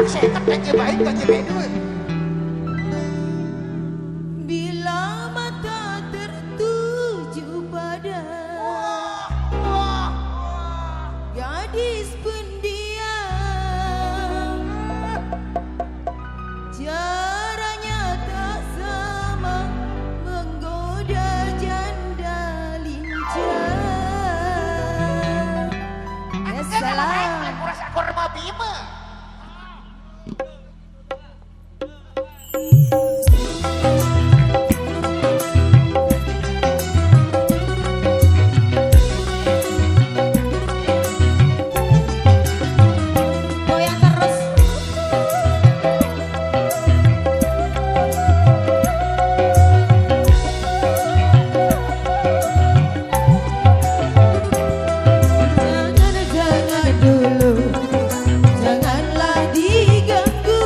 Setak dan jebain kan jebain dulu. Bila mata tertuju pada gadis pendiam, caranya tak sama menggoda janda lincah. Salam Kurasa korma bima. goyang terus. Jangan dulu, janganlah diganggu,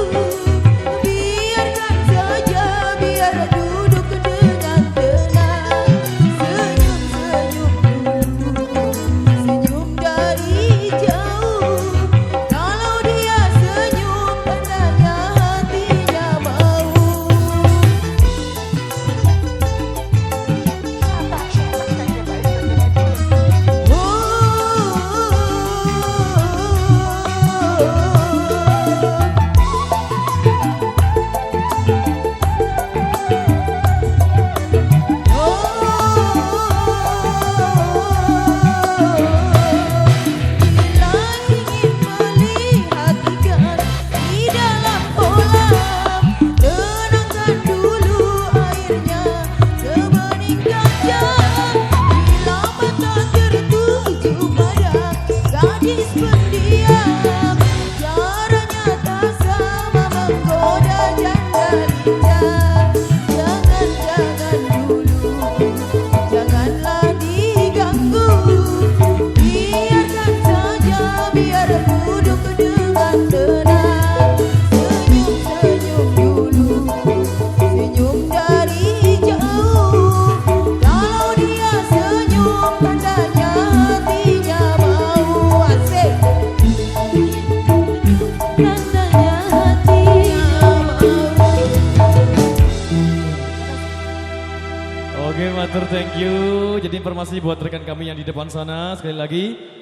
biarkan saja, biar duduk dengan tenang. Senyum-senyum dulu, senyum dari jauh. Kalau dia senyum, tandanya hatinya mau. Bila ingin melihat ikan di dalam kolam, tenangkan dulu airnya sebening kaca. Bila mata tertuju pada gadis pendiam, caranya tak sama menggoda janda lincah. Jangan dulu, janganlah diganggu, biarkan saja, biar duduk dengan tenang. Senyum-senyum dulu, senyum dari jauh. Kalau dia senyum, tandanya hatinya mau. Asik. Tandanya hatinya mau. Oke, matur thank you. Jadi informasi buat rekan kami yang di depan sana sekali lagi.